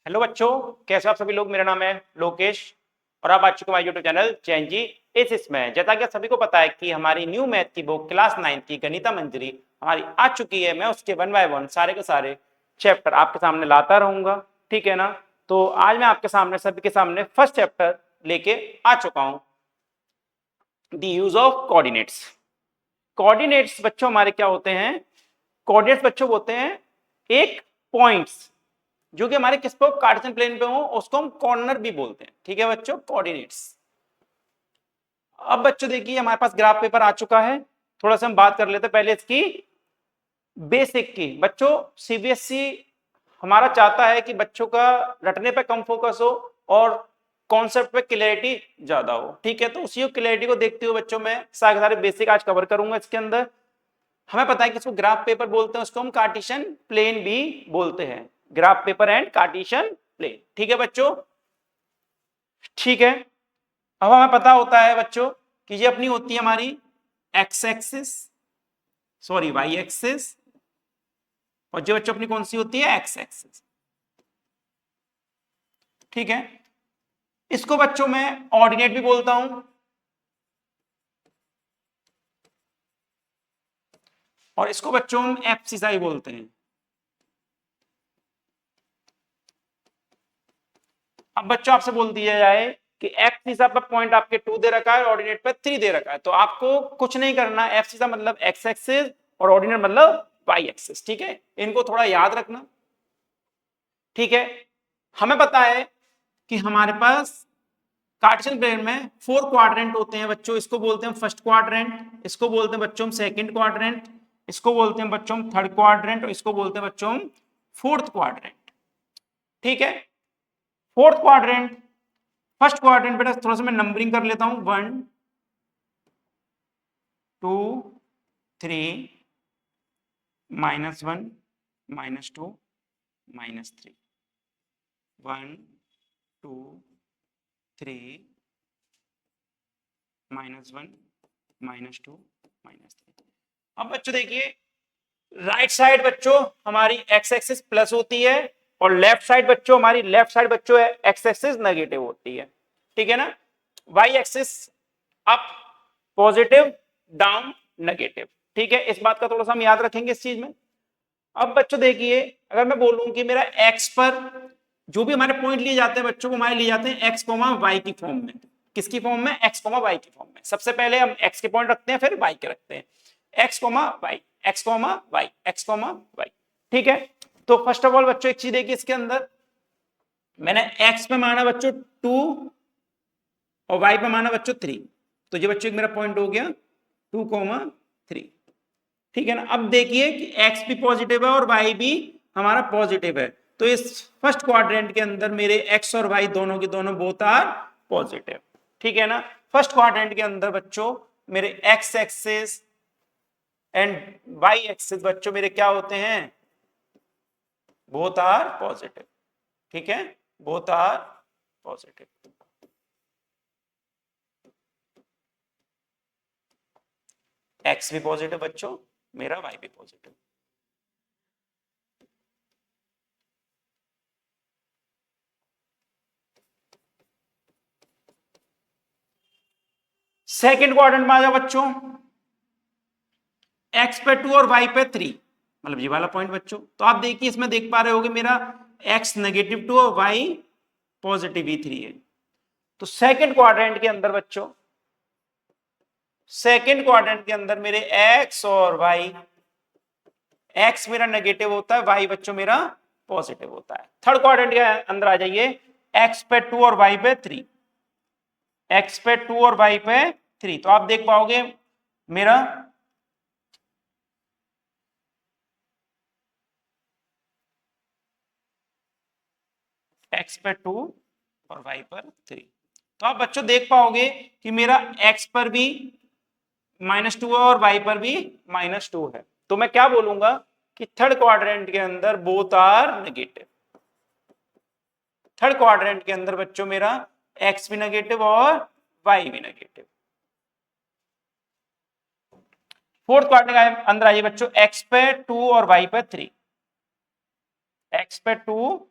Hello बच्चों, कैसे हो आप सभी लोग। मेरा नाम है लोकेश और आप आ चुके हमारे यूट्यूब चैनल चैन जी इसमें। जैसा कि आप सभी को पता है कि हमारी न्यू मैथ की बुक क्लास 9 की गणिता मंजरी हमारी आ चुकी है। मैं उसके 1 बाय 1 सारे के सारे चैप्टर आपके सामने लाता रहूंगा, ठीक है ना। तो आज मैं आपके सामने सभी के सामने फर्स्ट चैप्टर लेके आ चुका हूं, the use of coordinates. Coordinates बच्चों हमारे क्या होते हैं? कोऑर्डिनेट्स बच्चों होते हैं एक पॉइंट्स जो कि हमारे किस पे कार्टेशियन प्लेन पे हो, उसको हम कॉर्नर भी बोलते हैं, ठीक है बच्चों, कोऑर्डिनेट्स। अब बच्चों देखिए हमारे पास ग्राफ पेपर आ चुका है। थोड़ा सा हम बात कर लेते हैं पहले इसकी बेसिक की। बच्चों सीबीएसई हमारा चाहता है कि बच्चों का रटने पे कम फोकस हो और कॉन्सेप्ट पे क्लैरिटी ज्यादा हो, ठीक है। तो उसी क्लैरिटी को देखते हुए बच्चों मैं सारे बेसिक आज कवर करूंगा इसके अंदर। हमें पता है कि इसको ग्राफ पेपर बोलते हैं, उसको हम कार्टेशियन प्लेन भी बोलते हैं। Graph paper and Cartesian plane, ठीक है बच्चों, ठीक है। अब हमें पता होता है बच्चों कि ये अपनी होती है हमारी X axis, sorry Y axis, और जो बच्चों अपनी कौन सी होती है? एक्स एक्सिस, ठीक है। इसको बच्चों मैं ऑर्डिनेट भी बोलता हूं और इसको बच्चों हम एब्सिसाई बोलते हैं। अब बच्चों आपसे बोल दिया जाए कि एक्स हिसाब पर पॉइंट आपके 2 दे रखा है, ऑर्डिनेट पे 3 दे रखा है, तो आपको कुछ नहीं करना। एफ सीधा मतलब एक्स एक्सिस और ऑर्डिनेट मतलब वाई एक्सिस, ठीक है। इनको थोड़ा याद रखना, ठीक है। हमें पता है कि हमारे पास कार्टेशियन प्लेन में 4 क्वाड्रेंट होते हैं बच्चों। इसको बोलते हैं फर्स्ट क्वाड्रेंट, इसको बोलते हैं बच्चों हम सेकंड क्वाड्रेंट, इसको बोलते हैं बच्चों हम थर्ड क्वाड्रेंट और इसको बोलते हैं बच्चों हम फोर्थ क्वाड्रेंट, ठीक है। फोर्थ क्वाड्रेंट, फर्स्ट क्वाड्रेंट बेटा थोड़ा सा मैं नंबरिंग कर लेता हूं। 1 2 3 -1 -2 -3, 1 2 3 -1 -2 -3। अब बच्चों देखिए राइट साइड बच्चों हमारी एक्स एक्सिस प्लस होती है और लेफ्ट साइड बच्चों हमारी लेफ्ट साइड बच्चों एक्स एक्सिस नेगेटिव होती है, ठीक है ना। Y axis up positive, down negative, ठीक है। इस बात का थोड़ा सा हम याद रखेंगे इस चीज में। अब बच्चों देखिए अगर मैं बोलूं कि मेरा एक्स पर जो भी हमारे पॉइंट लिए जाते हैं बच्चों को हमारे लिए जाते हैं एक्स कोमा वाई की फॉर्म में। किसकी फॉर्म में? एक्स कोमा वाई की फॉर्म में। सबसे पहले हम एक्स के पॉइंट रखते हैं फिर वाई के रखते हैं। X comma Y, X comma Y, X comma Y, ठीक है। तो फर्स्ट ऑफ ऑल बच्चों एक चीज देखिए इसके अंदर मैंने एक्स पे माना बच्चों 2 और वाई पे माना बच्चों 3। तो ये बच्चों एक मेरा पॉइंट हो गया 2,3, ठीक है ना। अब देखिए कि x भी पॉजिटिव है और y भी हमारा पॉजिटिव है, तो इस फर्स्ट क्वाड्रेंट के अंदर मेरे x और y दोनों के दोनों बोथ आर पॉजिटिव, ठीक है ना। फर्स्ट क्वाड्रेंट के अंदर बच्चों मेरे x axis and y axis बच्चों मेरे क्या होते हैं? बोथ आर पॉजिटिव, ठीक है, बोथ आर पॉजिटिव। x भी पॉजिटिव बच्चों, मेरा y भी पॉजिटिव। सेकंड क्वाड्रेंट में आ जाओ बच्चों, x पे 2 और y पे 3, मतलब ये वाला पॉइंट बच्चों। तो आप देखिए इसमें देख पा रहे होगे मेरा x -2 और y पॉजिटिव 3 है। तो सेकंड क्वाड्रेंट के अंदर बच्चों, सेकंड क्वाड्रेंट के अंदर मेरे x और y, x मेरा नेगेटिव होता है, y बच्चों मेरा पॉजिटिव होता है। थर्ड क्वाड्रेंट के अंदर आ जाइए, x पे 2 और y पे 3, x पे 2 और y पे 3। तो आप देख पाओगे मेरा x पर 2 और y पर 3। तो आप बच्चों देख पाओगे कि मेरा x पर भी -2 है और y पर भी -2 है। तो मैं क्या बोलूंगा कि थर्ड क्वाड्रेंट के अंदर both are negative. Third quadrant के अंदर बच्चों मेरा x भी नेगेटिव और y भी नेगेटिव। फोर्थ क्वाड्रेंट के अंदर आइए बच्चों, x पे 2 और y पे 3, x पे 2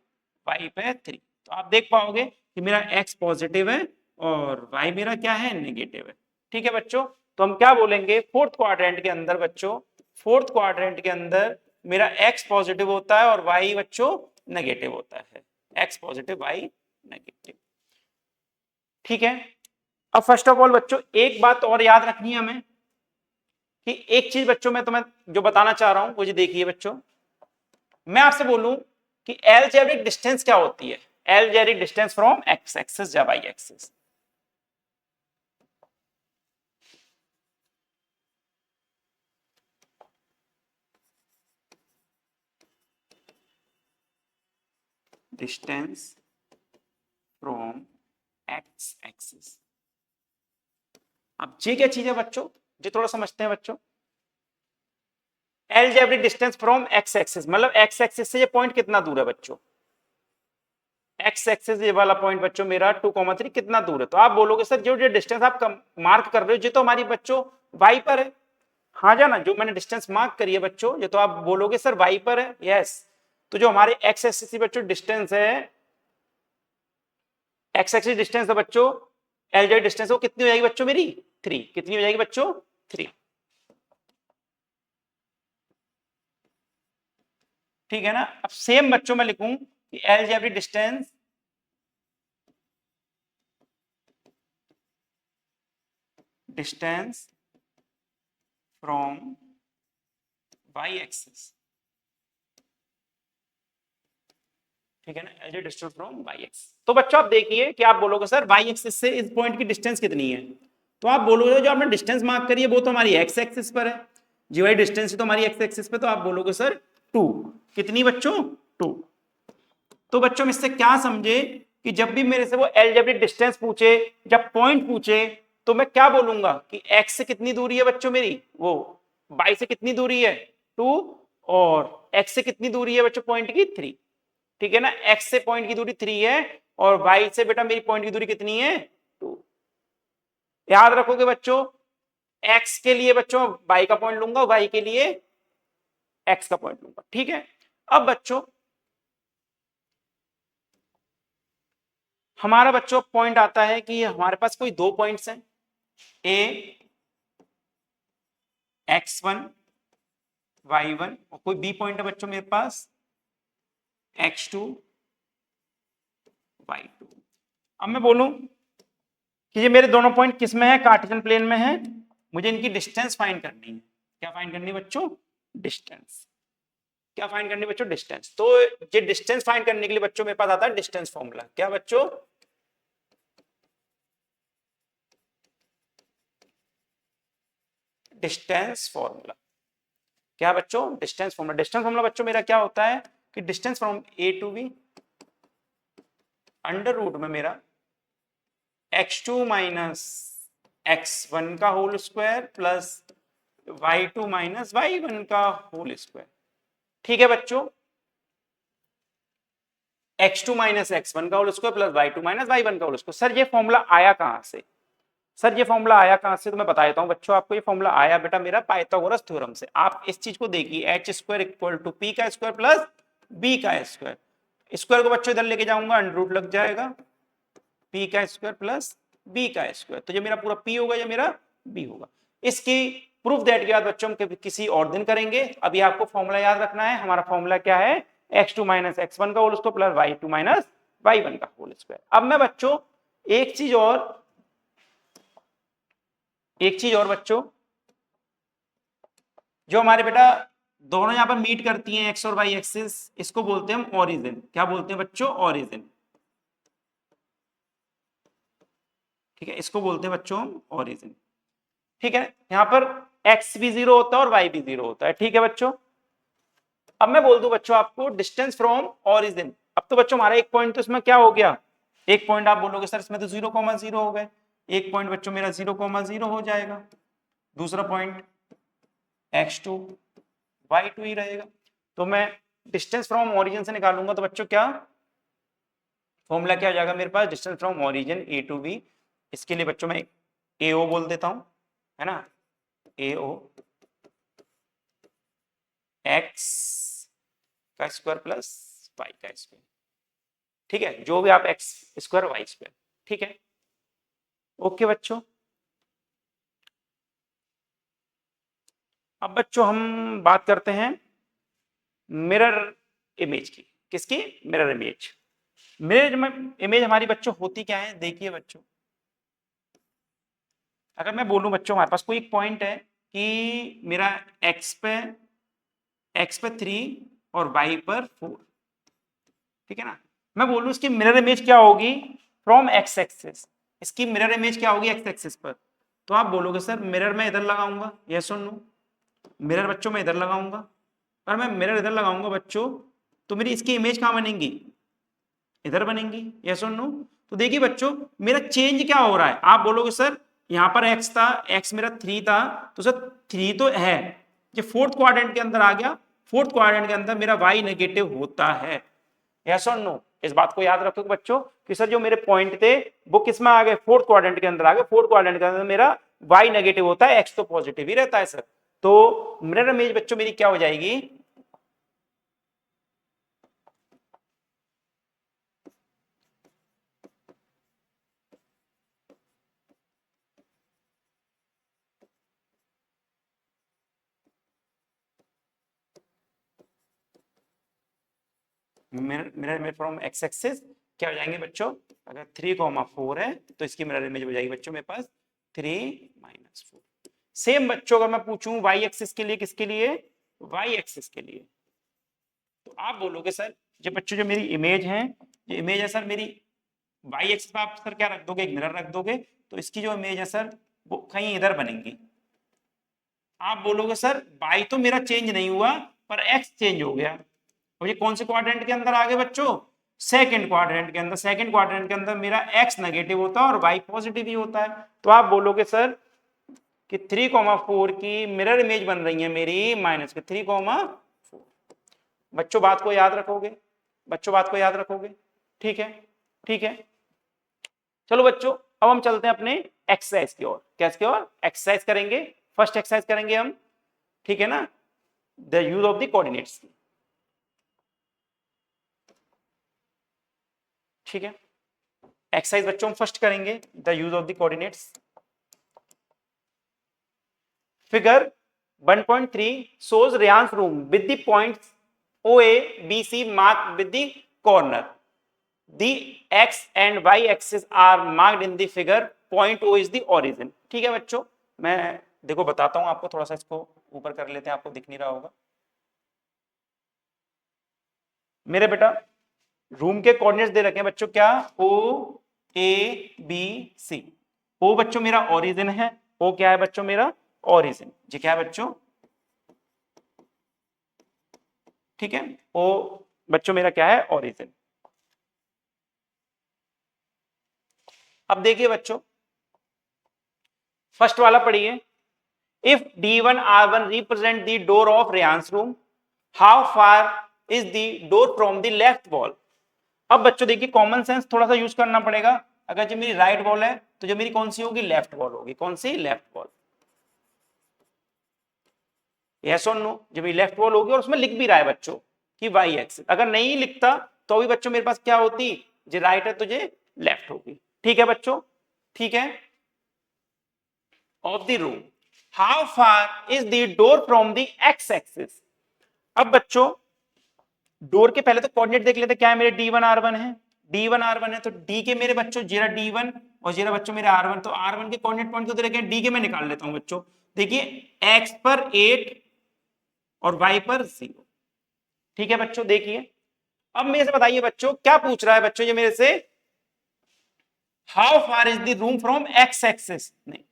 y पे 3। तो आप देख पाओगे कि मेरा x पॉजिटिव है और y मेरा क्या है, नेगेटिव है। ठीक है बच्चों, तो हम क्या बोलेंगे, फोर्थ क्वाड्रेंट के अंदर बच्चों, फोर्थ क्वाड्रेंट के अंदर मेरा x पॉजिटिव होता है और y बच्चों नेगेटिव होता है, x पॉजिटिव y नेगेटिव। ठीक है, अब फर्स्ट ऑफ ऑल बच्चों एक बात और याद रखनी है हमें, कि एक चीज बच्चों मैं तुम्हें जो बताना चाह रहा हूं वो जी देखिए बच्चों, मैं आपसे बोलूं कि एलजेब्रिक डिस्टेंस क्या होती है, algebraic distance from X axis या Y axis. Distance from X axis, अब ये क्या चीज है बच्चों, ये थोड़ा समझते हैं बच्चों। Algebraic distance from X axis मतलब एक्स एक्सिस से ये पॉइंट कितना दूर है बच्चों, एक्स एक्सिस ये वाला पॉइंट बच्चों मेरा 2,3 कितना दूर है। तो आप बोलोगे सर जो जो डिस्टेंस आप मार्क कर रहे हो ये तो हमारी बच्चों वाई पर है। हाँ जाना, जो मैंने डिस्टेंस मार्क करी है बच्चों ये तो आप बोलोगे सर वाई पर है, यस। तो जो हमारे एक्स एक्सिस की बच्चों डिस्टेंस है, एक्स एक्सिस डिस्टेंस है बच्चों, एलजेड डिस्टेंस वो कितनी हो जाएगी बच्चों मेरी 3, कितनी हो जाएगी बच्चों 3। ठीक है ना, अब सेम बच्चों में लिखूं कि algebraic distance distance from Y axis, ठीक है ना, algebraic distance from Y axis. तो बच्चों आप देखिए कि आप बोलोगे सर वाई एक्सिस से इस पॉइंट की डिस्टेंस कितनी है, तो आप बोलोगे जो आपने डिस्टेंस मार्क करी है वो तो हमारी एक्स एक्सिस पर है, जी वाई डिस्टेंस तो हमारी एक्स एक्सिस पे, तो आप बोलोगे सर 2, कितनी बच्चों 2। तो बच्चों हम इससे क्या समझे कि जब भी मेरे से वो एलजेब्रिक डिस्टेंस पूछे, जब पॉइंट पूछे, तो मैं क्या बोलूंगा कि एक्स से कितनी दूरी है बच्चों मेरी, वो वाई से कितनी दूरी है 2, और एक्स से कितनी दूरी है बच्चों पॉइंट की 3। ठीक है ना, एक्स से पॉइंट की दूरी 3 है और वाई से बेटा मेरी पॉइंट की दूरी कितनी है 2। याद रखोगे बच्चों, एक्स के लिए बच्चों वाई का पॉइंट लूंगा, वाई के लिए एक्स का पॉइंट लूंगा। ठीक है, अब बच्चों हमारा बच्चों पॉइंट आता है कि हमारे पास कोई दो पॉइंट्स हैं, ए x1 y1 और कोई बी पॉइंट है बच्चों मेरे पास x2 y2। अब मैं बोलूं कि ये मेरे दोनों पॉइंट किस में है, कार्टेशियन प्लेन में है, मुझे इनकी डिस्टेंस फाइंड करनी है। क्या फाइंड करनी है बच्चों, डिस्टेंस। क्या फाइंड करनी है बच्चों, डिस्टेंस। तो ये डिस्टेंस फाइंड करने के लिए बच्चों मेरे पास आता है डिस्टेंस फॉर्मूला। क्या बच्चों, डिस्टेंस फॉर्मूला। क्या बच्चों, डिस्टेंस फॉर्मूला। डिस्टेंस फॉर्मूला बच्चों मेरा क्या होता है कि distance from A to B under root में मेरा x2 माइनस x1 का whole square plus y2 minus y1 का होल स्क्वायर। ठीक है बच्चों, x2 माइनस x1 का whole square plus y2 minus y1 का होल स्क्वायर। सर ये फॉर्मूला आया कहां से, सर ये फॉर्मूला आया कहां से, तो मैं बता देता हूं बच्चों आपको। ये फॉर्मूला आया बेटा मेरा पाइथागोरस थ्योरम से। आप इस चीज को देखिए, H square equal to P का स्क्वायर प्लस बी का स्क्वायर। स्क्वायर को बच्चों इधर लेके जाऊंगा, अंडर रूट लग जाएगा, पी का स्क्वायर प्लस बी का स्क्वायर। तो ये मेरा पूरा पी होगा, ये मेरा बी होगा। इसकी प्रूफ दैट के बाद बच्चों हम किसी और दिन करेंगे। अभी आपको फॉर्मूला याद रखना है, हमारा फॉर्मूला क्या है, x2 माइनस x1 का whole square plus y2 minus y1 का होल स्क्वायर। अब मैं बच्चों एक चीज और बच्चों, जो हमारे बेटा दोनों यहां पर मीट करती हैं एक्स और वाई एक्सिस, इसको बोलते हैं हम ओरिजिन। क्या बोलते हैं बच्चों, ओरिजिन। ठीक है, इसको बोलते हैं बच्चों हम ओरिजिन। ठीक है, यहां पर x भी 0 होता है और y भी 0 होता है। ठीक है बच्चों, अब मैं बोल दूं बच्चों आपको डिस्टेंस फ्रॉम ओरिजिन। अब तो बच्चों हमारा एक पॉइंट तो इसमें क्या हो गया, एक पॉइंट आप बोलोगे सर इसमें तो 0,0 हो गए, एक पॉइंट बच्चों मेरा 0,0 हो जाएगा, दूसरा पॉइंट x2 y2 ही रहेगा। तो मैं डिस्टेंस फ्रॉम ओरिजिन से निकालूंगा तो बच्चों क्या फॉर्मूला क्या हो जाएगा मेरे पास, distance from origin A to B. इसके लिए बच्चों मैं AO बोल देता हूं, है ना, AO x का स्क्वायर प्लस y का स्क्वायर। ठीक है, जो भी आप एक्स स्क्वायर वाई स्क्वायर, ठीक है। ओके बच्चों, अब बच्चों हम बात करते हैं मिरर इमेज की। किसकी? Mirror image. मिरर इमेज हमारी बच्चों होती क्या है, देखिए बच्चों, अगर मैं बोलूं बच्चों हमारे पास कोई एक पॉइंट है कि मेरा एक्स पे 3 और वाई पर 4, ठीक है ना। मैं बोलूं इसकी मिरर इमेज क्या होगी फ्रॉम एक्स एक्सिस, इसकी मिरर इमेज क्या होगी एक्स एक्सिस पर, तो आप बोलोगे सर मिरर में इधर लगाऊंगा, यस और नो। मिरर बच्चों में इधर लगाऊंगा, और मैं मिरर इधर लगाऊंगा बच्चों, तो मेरी इसकी इमेज कहां बनेगी, इधर बनेंगी, यस और नो। तो देखिए बच्चों मेरा चेंज क्या हो रहा है, आप बोलोगे सर यहां पर x था, x मेरा 3 था, तो सर 3 तो है, ये फोर्थ क्वाड्रेंट के अंदर आ गया, फोर्थ क्वाड्रेंट के अंदर मेरा y नेगेटिव होता है, यस और नो। इस बात को याद रखो बच्चों कि सर जो मेरे पॉइंट थे वो किस में आ गए, फोर्थ क्वाड्रेंट के अंदर आ गए, फोर्थ क्वाड्रेंट के अंदर मेरा y नेगेटिव होता है, x तो पॉजिटिव ही रहता है सर। तो मिरर इमेज बच्चों मेरी क्या हो जाएगी, mirror image from X axis क्या हो जाएंगे बच्चों, अगर 3,4 है तो इसकी मिरर इमेज हो जाएगी बच्चों मेरे पास 3 - 4। सेम बच्चों अगर मैं पूछूं वाई एक्सिस के लिए, किसके लिए, वाई एक्सिस के लिए, तो आप बोलोगे सर जो बच्चों जो मेरी इमेज है, ये इमेज है सर मेरी वाई एक्सिस पे, आप सर क्या रख दोगे, एक मिरर रख दोगे, तो इसकी जो इमेज है सर वो कहीं इधर बनेगी। आप बोलोगे सर वाई तो मेरा चेंज नहीं हुआ पर एक्स चेंज हो गया, और ये कौन से क्वाड्रेंट के अंदर आ गए बच्चों, सेकंड क्वाड्रेंट के अंदर। सेकंड क्वाड्रेंट के अंदर मेरा एक्स नेगेटिव होता है और वाई पॉजिटिव ही होता है, तो आप बोलोगे सर कि 3,4 की मिरर इमेज बन रही है मेरी माइनस के 3,4। बच्चों बात को याद रखोगे, बच्चों बात को याद रखोगे, ठीक है, ठीक है। चलो बच्चों अब हम चलते हैं अपने एक्सरसाइज की ओर, कैसे की ओर, एक्सरसाइज करेंगे, फर्स्ट एक्सरसाइज करेंगे हम, ठीक है ना, the use of the coordinates, ठीक है। एक्सरसाइज बच्चों हम फर्स्ट करेंगे the use of the coordinates. Figure 1.3 shows Ryan's room with the points OA, BC marked with the corner. The x and y axis are marked in the figure. Point O is the origin. ठीक है बच्चों, मैं देखो बताता हूं आपको, थोड़ा सा इसको ऊपर कर लेते हैं, आपको दिख नहीं रहा होगा मेरे बेटा। रूम के कोऑर्डिनेट्स दे रखे हैं बच्चों, क्या, O A B C। O बच्चों मेरा ओरिजिन है, O क्या है बच्चों मेरा ओरिजिन, जी क्या है बच्चों, ठीक है। O बच्चों मेरा क्या है ओरिजिन। अब देखिए बच्चों फर्स्ट वाला पढ़िए, if D1 R1 represent the door of Reyansh's room, how far is the door from the left wall. अब बच्चों देखिए कॉमन सेंस थोड़ा सा यूज करना पड़ेगा, अगर जो मेरी राइट वॉल है तो जो मेरी कौन सी होगी, लेफ्ट वॉल होगी, कौन सी, लेफ्ट वॉल, यस और नो। जो मेरी लेफ्ट वॉल होगी और उसमें लिख भी रहा है बच्चों कि वाई एक्सिस, अगर नहीं लिखता तो भी बच्चों मेरे पास क्या होती, जो राइट है तुझे लेफ्ट होगी, ठीक है बच्चों, ठीक है। Of the room, how far is the door from the X axis. अब बच्चों डोर के पहले तो कोऑर्डिनेट देख लेते, क्या है मेरे D1 R1 है, D1 R1 है, तो D के मेरे बच्चों जीरा D1 और जीरा बच्चों मेरे R1, तो R1 के कोऑर्डिनेट पॉइंट को तो रखे D के मैं निकाल लेता हूं बच्चों। देखिए X पर 8 और Y पर 0, ठीक है बच्चों। देखिए अब मेरे से बताइए बच्चों क्या पूछ रहा है बच्चों ये मेरे से, how far is the room from X axis, नहीं,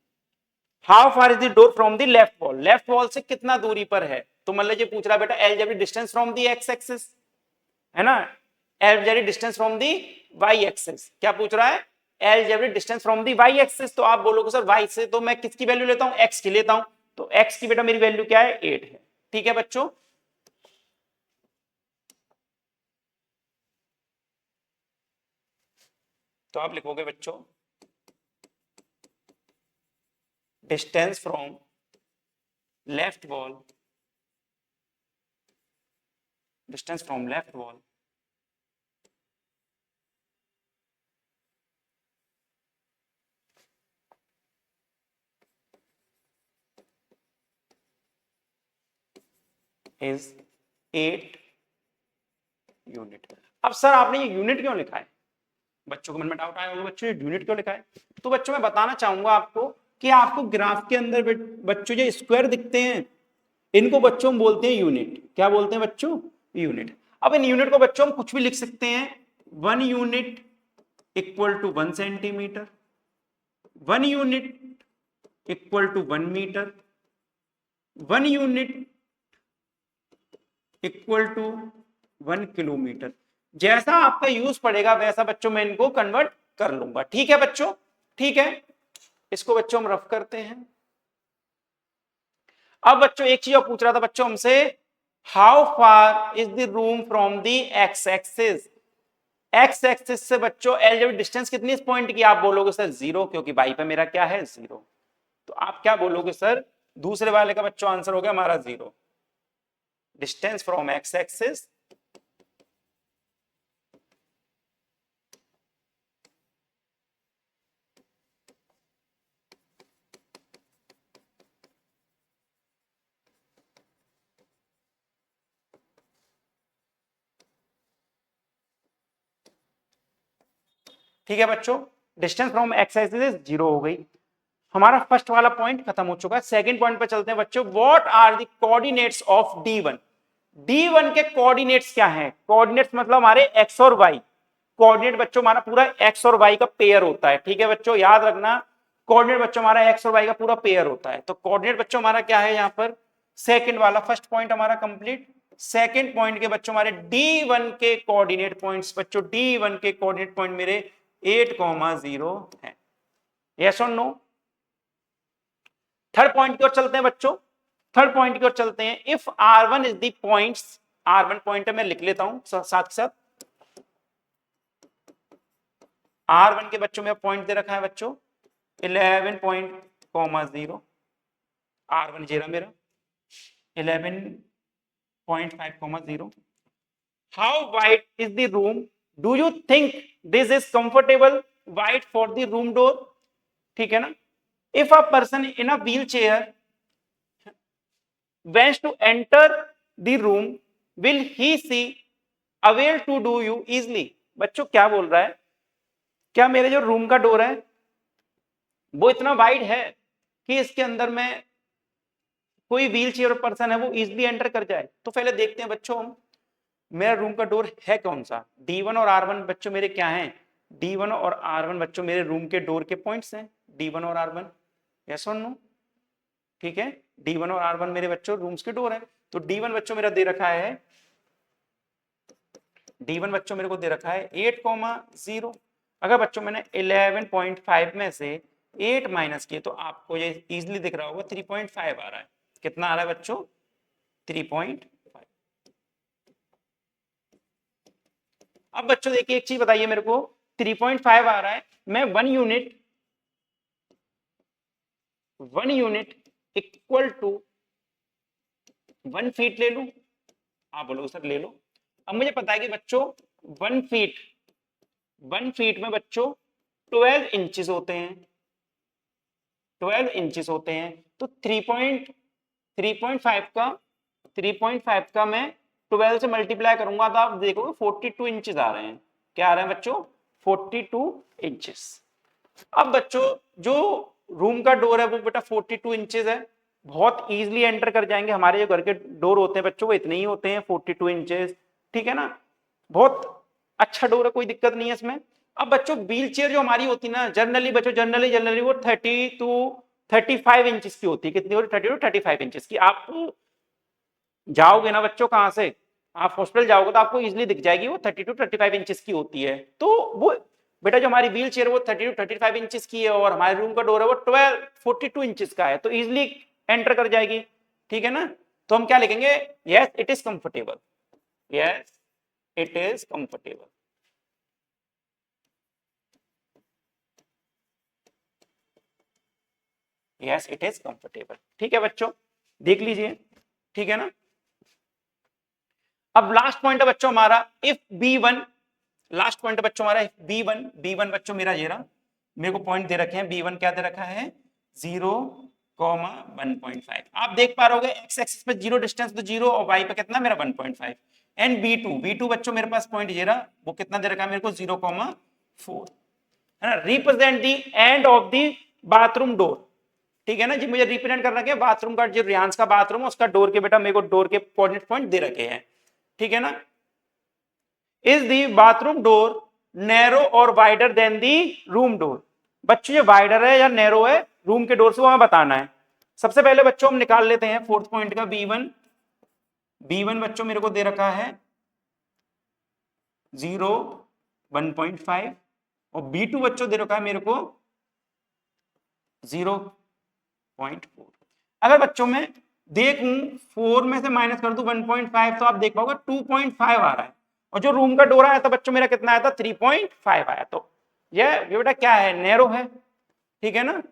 how far is the door from the left wall, left wall से कितना दूरी पर है, तो मतलब ये पूछ रहा है बेटा algebraic distance from the X axis, है ना, algebraic distance from the Y axis, क्या पूछ रहा है, algebraic distance from the Y axis. तो आप बोलोगे सर वाई से तो मैं किसकी वैल्यू लेता हूं, एक्स की लेता हूं, तो एक्स की बेटा मेरी वैल्यू क्या है, 8 है, ठीक है बच्चों। तो आप लिखोगे बच्चों distance from left wall, distance from left wall is 8 unit. अब सर आपने ये यूनिट क्यों लिखा है? बच्चों को मन में डाउट आया होगा, बच्चों ये यूनिट क्यों लिखा है? तो बच्चों मैं बताना चाहूंगा आपको कि आपको ग्राफ के अंदर बच्चों जो स्क्वायर दिखते हैं इनको बच्चों हम बोलते हैं यूनिट। क्या बोलते हैं बच्चों? यूनिट। अब इन यूनिट को बच्चों हम कुछ भी लिख सकते हैं। 1 unit equal to 1 centimetre, 1 unit equal to 1 metre, 1 unit equal to 1 kilometre. जैसा आपका यूज पड़ेगा वैसा बच्चों मैं इनको कन्वर्ट कर लूंगा। ठीक है बच्चों? ठीक है, इसको बच्चों हम रफ करते हैं। अब बच्चों एक चीज और पूछ रहा था बच्चों हमसे, how far is the room from the X axis. X axis से बच्चों एलजेब्रिक डिस्टेंस कितनी इस पॉइंट की? आप बोलोगे सर 0, क्योंकि बाई पे मेरा क्या है 0। तो आप क्या बोलोगे सर? दूसरे वाले का बच्चों आंसर हो गया हमारा 0। डिस्टेंस फ्रॉम एक्स एक्सिस ठीक है बच्चों, डिस्टेंस फ्रॉम एक्स एक्सिस 0 हो गई। हमारा फर्स्ट वाला पॉइंट खत्म हो चुका है। सेकंड पॉइंट पे चलते हैं बच्चों। What are the coordinates of D1? D1 के कोऑर्डिनेट्स क्या हैं? कोऑर्डिनेट्स मतलब हमारे एक्स और वाई। कोऑर्डिनेट बच्चों हमारा पूरा एक्स और वाई का पेयर होता है। ठीक है बच्चों, याद रखना, कोऑर्डिनेट बच्चों हमारा एक्स और वाई का पूरा पेयर होता है। तो कोऑर्डिनेट बच्चों हमारा क्या है यहाँ पर? सेकंड वाला फर्स्ट पॉइंट हमारा कंप्लीट। सेकंड पॉइंट के बच्चों हमारे D1 के कोऑर्डिनेट पॉइंट्स बच्चों, D1 के कोऑर्डिनेट पॉइंट मेरे 8,0 है। यस और नो? थर्ड पॉइंट की ओर चलते हैं बच्चों। थर्ड पॉइंट की ओर चलते हैं। If R1 is the points, R1 point मैं लिख लेता हूं साथ के साथ। R1 के बच्चों में पॉइंट दे रखा है बच्चों 11.0। R1 जेरा मेरा 11.5,0। How wide is the room? Do you think this is comfortable wide for the room door? ठीक है ना? If a person in a wheel chair wants to enter the room, will he see able to do you easily? बच्चों क्या बोल रहा है? क्या मेरे जो रूम का डोर है वो इतना वाइड है कि इसके अंदर में कोई व्हील चेयर पर्सन है वो इजिली एंटर कर जाए? तो पहले देखते हैं बच्चों हम मेरा रूम का डोर है कौन सा। D1 और R1 बच्चों मेरे क्या हैं? D1 और R1 बच्चों मेरे रूम के डोर के पॉइंट्स हैं, D1 और R1। यस और नो? ठीक है, D1 और R1 मेरे बच्चों रूम्स के डोर है। तो D1 बच्चों मेरा दे रखा है, D1 बच्चों मेरे को दे रखा है 8,0। अगर बच्चों मैंने 11.5 में से 8 माइनस किए तो आपको ये इजीली दिख रहा होगा 3.5 आ रहा है। कितना आ रहा है बच्चों? 3.5। अब बच्चों देखिए एक चीज बताइए मेरे को, 3.5 आ रहा है, मैं 1 यूनिट इक्वल टू 1 फीट ले लूं? आप बोलो सर ले लो। अब मुझे पता है कि बच्चों 1 फीट में बच्चों 12 इंचेस होते हैं, 12 इंचेस होते हैं। तो 3.5 का मैं 12 से मल्टीप्लाई करूंगा तो आप देखोगे 42 इंचेस आ रहे हैं। क्या आ रहे हैं बच्चों? 42 इंचेस। अब बच्चों जो रूम का डोर है वो बेटा 42 इंचेस है, बहुत इजीली एंटर कर जाएंगे। हमारे जो घर के डोर होते हैं बच्चों वो इतने ही होते हैं 42 इंचेस। ठीक है ना? बहुत अच्छा डोर है, कोई दिक्कत नहीं है इसमें। अब बच्चों व्हील चेयर जो हमारी होती है ना जनरली बच्चों, जनरली वो 30 to 35 इंचेस की होती है। कितनी होती है? 30 to 35 इंचेस की। आप जाओगे ना बच्चों, कहां से आप हॉस्पिटल जाओगे तो आपको इजीली दिख जाएगी वो 30 to 35 इंचेस की होती है। तो वो बेटा जो हमारी व्हील चेयर वो 30 to 35 इंचेस की है और हमारे रूम का डोर है वो 42 इंचेस का है, तो इजीली एंटर कर जाएगी। ठीक है ना? तो हम क्या लिखेंगे? Yes it is comfortable. Yes it is comfortable. Yes it is comfortable. ठीक है बच्चों, देख लीजिए। ठीक है ना? अब लास्ट पॉइंट है बच्चों हमारा इफ B1, लास्ट पॉइंट है बच्चों हमारा B1 बच्चों मेरा ये रहा, मेरे को पॉइंट दे रखे हैं B1 क्या दे रखा है 0, कॉमा 1.5। आप देख पा रहे एक्स एक्सिस पे जीरो डिस्टेंस तो जीरो और वाई पे कितना मेरा 1.5। एंड बी टू बच्चों मेरे पास पॉइंट ये रहा, वो कितना दे रखा है मेरे को 0,4 है ना। Represent the end of the bathroom door, ठीक है ना जी, मुझे रिप्रेजेंट कर रखे बाथरूम का, जो रियांस का बाथरूम है उसका डोर के बेटा मेरे को डोर के कोऑर्डिनेट पॉइंट दे रखे हैं, ठीक है ना। Is the bathroom door narrow और वाइडर देन दी रूम डोर, बच्चों ये वाइडर है या नैरो है रूम के डोर से वो हमें बताना है। सबसे पहले बच्चों हम निकाल लेते हैं फोर्थ पॉइंट का B1 बच्चों मेरे को दे रखा है 0 1.5 और B2 बच्चों दे रखा है मेरे को 0.4। अगर बच्चों में देखूं 4 में से माइनस कर दूं 1.5 तो आप देख पाओगे 2.5 आ रहा है, और जो रूम का डोर आया था बच्चों मेरा कितना आया था 3.5 आया। तो ये बेटा क्या है, नैरो है, ठीक है ना।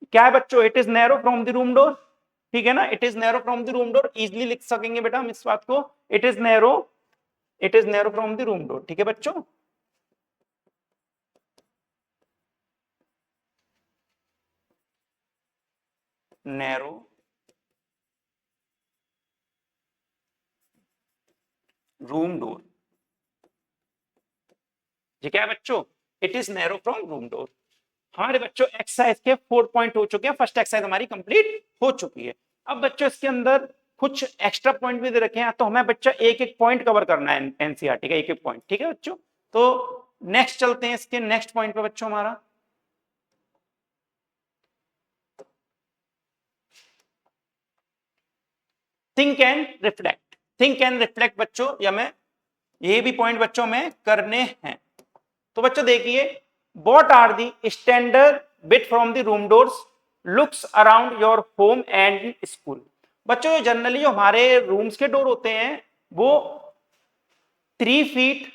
क्या है बच्चों, it is narrow from the room door, ठीक है ना, it is narrow from the room door, easily लिख सकेंगे बेटा हम इस बात को, it is narrow from the room door, ठीक है बच्चों। नैरो रूम डोर, ये क्या है बच्चों, it is narrow from room door. हमारे बच्चों एक्सरसाइज के 4 पॉइंट हो चुके हैं, फर्स्ट एक्सरसाइज हमारी कंप्लीट हो चुकी है। अब बच्चों इसके अंदर कुछ एक्स्ट्रा पॉइंट भी दे रखे हैं, तो हमें बच्चा एक एक पॉइंट कवर करना है एनसीईआरटी का, एक एक पॉइंट, ठीक है बच्चों। तो नेक्स्ट चलते हैं इसके नेक्स्ट पॉइंट पे बच्चों हमारा, think and reflect. Think and reflect बच्चों, या मैं ये भी पॉइंट बच्चों में करने हैं। तो बच्चों देखिए, what are the standard bit from the room doors looks around your home and school. बच्चों जनरली जो हमारे रूम्स के डोर होते हैं वो 3 फीट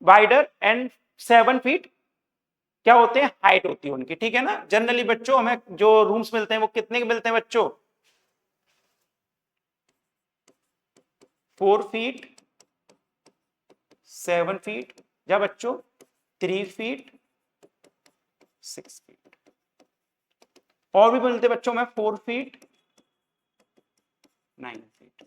वाइडर एंड 7 फीट क्या होते हैं, हाइट होती है उनकी, ठीक है ना। जनरली बच्चों हमें जो रूम्स मिलते हैं वो कितने के मिलते हैं बच्चों, 4 फीट 7 फीट, या बच्चों 3 फीट 6 फीट, और भी मिलते बच्चों में 4 फीट 9 फीट।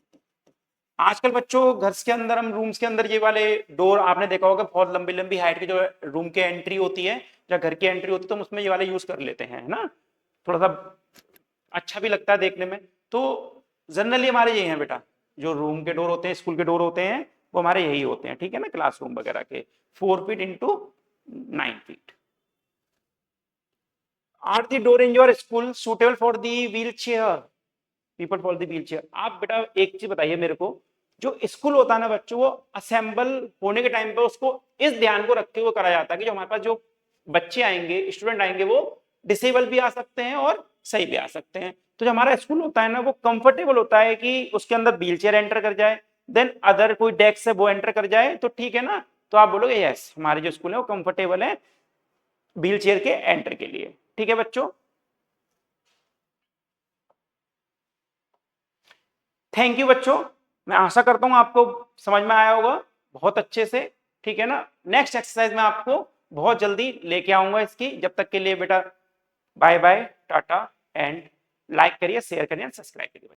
आजकल बच्चों घर के अंदर हम रूम्स के अंदर ये वाले डोर आपने देखा होगा, बहुत लंबी लंबी हाइट की जो रूम की एंट्री होती है या घर की एंट्री होती है, तो हम उसमें ये वाले यूज कर लेते हैं, है ना, थोड़ा सा अच्छा भी लगता है देखने में। तो जनरली हमारे ये हैं बेटा, जो रूम के डोर होते हैं, स्कूल के डोर होते हैं, वो हमारे यही होते हैं, ठीक है ना, क्लासरूम वगैरह के 4 feet into 9 feet. Are the door in your school suitable for the wheel chair, people for the wheel chair. आप बेटा एक चीज बताइए मेरे को, जो स्कूल होता है ना बच्चों, वो असेंबल होने के टाइम पे उसको इस ध्यान को रखते हुए करा जाता है कि जो हमारे पास जो बच्चे आएंगे, स्टूडेंट आएंगे, वो डिसेबल भी आ सकते हैं और सही भी आ सकते हैं। तो जो हमारा स्कूल होता है ना, वो कंफर्टेबल होता है कि उसके अंदर व्हील चेयर एंटर कर जाए, देन अदर कोई डेस्क है वो एंटर कर जाए, तो ठीक है ना। तो आप बोलोगे यस, हमारे जो स्कूल है वो कंफर्टेबल है व्हील चेयर के एंटर के लिए, ठीक है बच्चों। थैंक यू बच्चों, मैं आशा करता हूं आपको समझ में आया होगा बहुत अच्छे से, ठीक है ना। नेक्स्ट एक्सरसाइज में आपको बहुत जल्दी लेके आऊंगा इसकी, जब तक के लिए बेटा bye bye tata and like करिए, शेयर करिए, सब्सक्राइब करिए।